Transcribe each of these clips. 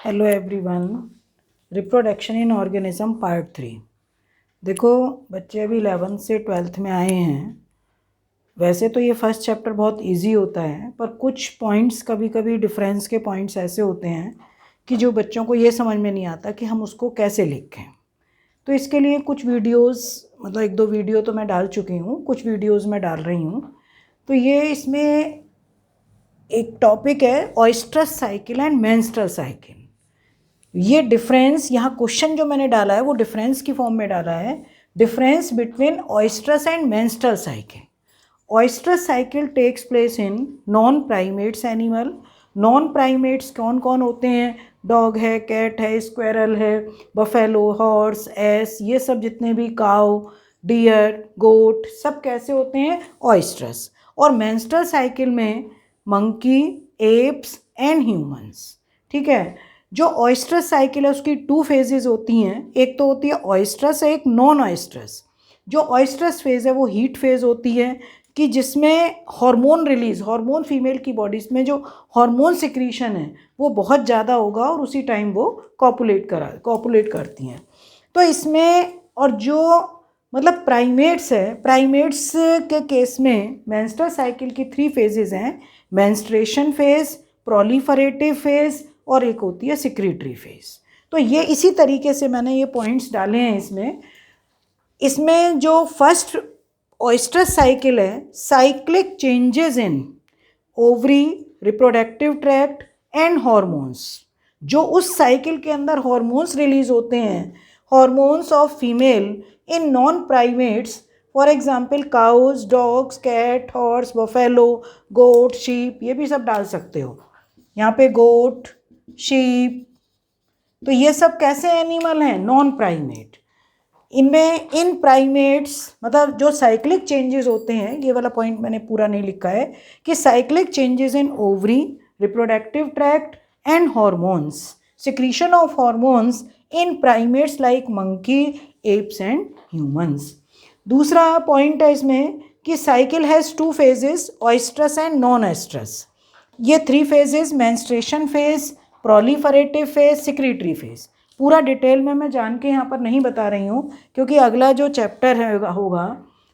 Hello everyone, reproduction in organism part 3। देखो बच्चे अभी 11th से 12th में आए हैं। वैसे तो ये फर्स्ट चैप्टर बहुत इजी होता है, पर कुछ पॉइंट्स कभी कभी डिफरेंस के पॉइंट्स ऐसे होते हैं कि जो बच्चों को ये समझ में नहीं आता कि हम उसको कैसे लिखें। तो इसके लिए कुछ वीडियोस, मतलब 1-2 वीडियो तो मैं डाल चुकी हूँ, कुछ वीडियोज़ मैं डाल रही हूँ। तो ये इसमें एक टॉपिक है ऑयस्ट्रस साइकिल एंड मेंस्ट्रुअल साइकिल। ये डिफरेंस, यहाँ क्वेश्चन जो मैंने डाला है वो डिफरेंस की फॉर्म में डाला है। Difference between oestrus and menstrual cycle. Oestrus cycle takes place in non primates animal. Non primates कौन कौन होते हैं? डॉग है, कैट है, स्क्वेरल है, बफेलो, हॉर्स, एस, ये सब जितने भी, काउ, डियर, गोट, सब कैसे होते हैं? ऑयस्ट्रस। और मेंस्ट्रुअल साइकिल में मंकी, एप्स एंड ह्यूमंस। ठीक है। जो ऑयस्ट्रस साइकिल है उसकी 2 फेजेस होती हैं। एक तो होती है ऑयस्ट्रस, एक नॉन ऑयस्ट्रस। जो ऑयस्ट्रस फेज़ है वो हीट फेज़ होती है कि जिसमें हार्मोन रिलीज, हार्मोन फीमेल की बॉडीज में जो हार्मोन सिक्रीशन है वो बहुत ज़्यादा होगा और उसी टाइम वो कॉपुलेट करती हैं। तो इसमें, और जो मतलब प्राइमेट्स है, प्राइमेट्स के केस में मेंस्ट्रुअल साइकिल की 3 फेजेस हैं। मेंस्ट्रुएशन फेज, प्रोलिफरेटिव फेज और एक होती है सिक्रीटरी फेज। तो ये इसी तरीके से मैंने ये पॉइंट्स डाले हैं इसमें जो फर्स्ट ऑयस्ट्रस साइकिल है, cyclic changes in ovary, reproductive tract and hormones. जो उस साइकिल के अंदर हॉर्मोन्स रिलीज होते हैं, hormones of female in non primates, for example cows, dogs, cat, horse, buffalo, goat, sheep, ये भी सब डाल सकते हो यहाँ पे, गोट, शीप। तो ये सब कैसे एनिमल हैं? Non primate. इनमें इन प्राइमेट्स मतलब जो साइक्लिक चेंजेस होते हैं, ये वाला पॉइंट मैंने पूरा नहीं लिखा है कि cyclic changes in ovary, reproductive tract and hormones, secretion of hormones in primates like monkey, apes and humans. दूसरा पॉइंट है इसमें कि cycle has 2 phases, oestrus and non oestrus. ये 3 phases, menstruation phase, proliferative phase, secretory phase. पूरा detail में मैं जान के यहाँ पर नहीं बता रही हूँ क्योंकि अगला जो चैप्टर है होगा,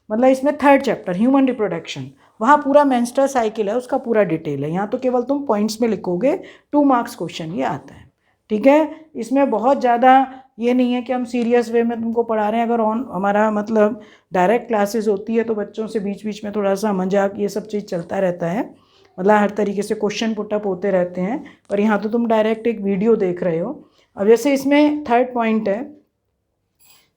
मतलब इसमें 3rd चैप्टर ह्यूमन रिप्रोडक्शन, वहाँ पूरा मेंस्ट्रुअल साइकिल है, उसका पूरा डिटेल है। यहाँ तो केवल तुम पॉइंट्स में लिखोगे, 2 मार्क्स क्वेश्चन ये आता है। ठीक है। इसमें बहुत ज़्यादा ये नहीं है कि हम सीरियस वे में तुमको पढ़ा रहे हैं। अगर हमारा मतलब डायरेक्ट क्लासेस होती है तो बच्चों से बीच बीच में थोड़ा सा मजाक, ये सब चीज़ चलता रहता है, मतलब हर तरीके से क्वेश्चन पुटअप होते रहते हैं। पर यहाँ तो तुम डायरेक्ट एक वीडियो देख रहे हो। अब जैसे इसमें 3rd पॉइंट है,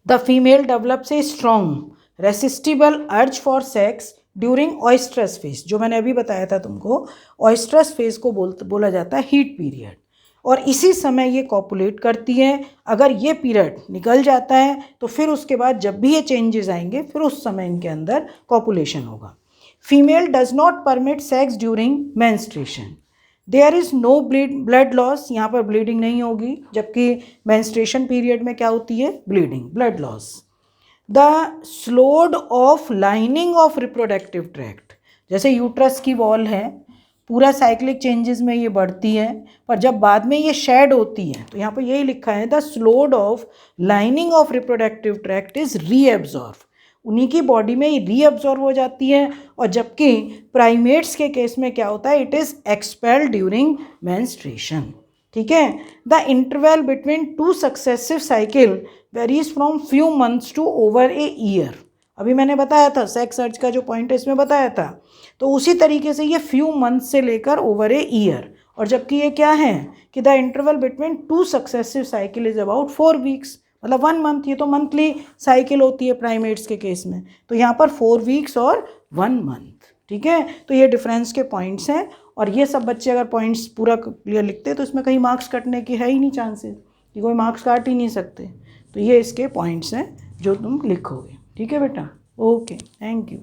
the female develops a strong resistible urge for sex during oestrus phase. जो मैंने अभी बताया था तुमको, ऑयस्ट्रस फेज को बोला जाता है हीट पीरियड, और इसी समय ये कॉपुलेट करती है। अगर ये पीरियड निकल जाता है तो फिर उसके बाद जब भी ये चेंजेस आएंगे फिर उस समय इनके अंदर कॉपुलेशन होगा। Female does not permit sex during menstruation. There is no blood loss, यहाँ पर ब्लीडिंग नहीं होगी, जबकि मेंस्ट्रुएशन पीरियड में क्या होती है? Bleeding, blood loss. The slowed of lining of reproductive tract, जैसे यूट्रस की वॉल है, पूरा साइक्लिक चेंजेस में ये बढ़ती है, पर जब बाद में ये शेड होती है तो यहाँ पर यही लिखा है, the slowed of lining of reproductive tract is reabsorb. उन्हीं की बॉडी में रीअब्जॉर्ब हो जाती है। और जबकि प्राइमेट्स के केस में क्या होता है? It is expelled during menstruation. ठीक है। The interval between 2 successive cycle varies from few months to over a year. अभी मैंने बताया था, सेक्स अर्ज का जो पॉइंट है इसमें बताया था, तो उसी तरीके से ये फ्यू मंथ से लेकर ओवर ए ईयर। और जबकि ये क्या है कि the interval between 2 successive cycle is about 4 weeks, मतलब 1 मंथ। ये तो मंथली साइकिल होती है प्राइमेट्स के केस में, तो यहाँ पर 4 वीक्स और 1 मंथ। ठीक है। तो ये डिफरेंस के पॉइंट्स हैं, और ये सब बच्चे अगर पॉइंट्स पूरा क्लियर लिखते हैं तो इसमें कहीं मार्क्स कटने की है ही नहीं चांसेस, कि कोई मार्क्स काट ही नहीं सकते। तो ये इसके पॉइंट्स हैं जो तुम लिखोगे। ठीक है बेटा, ओके, थैंक यू।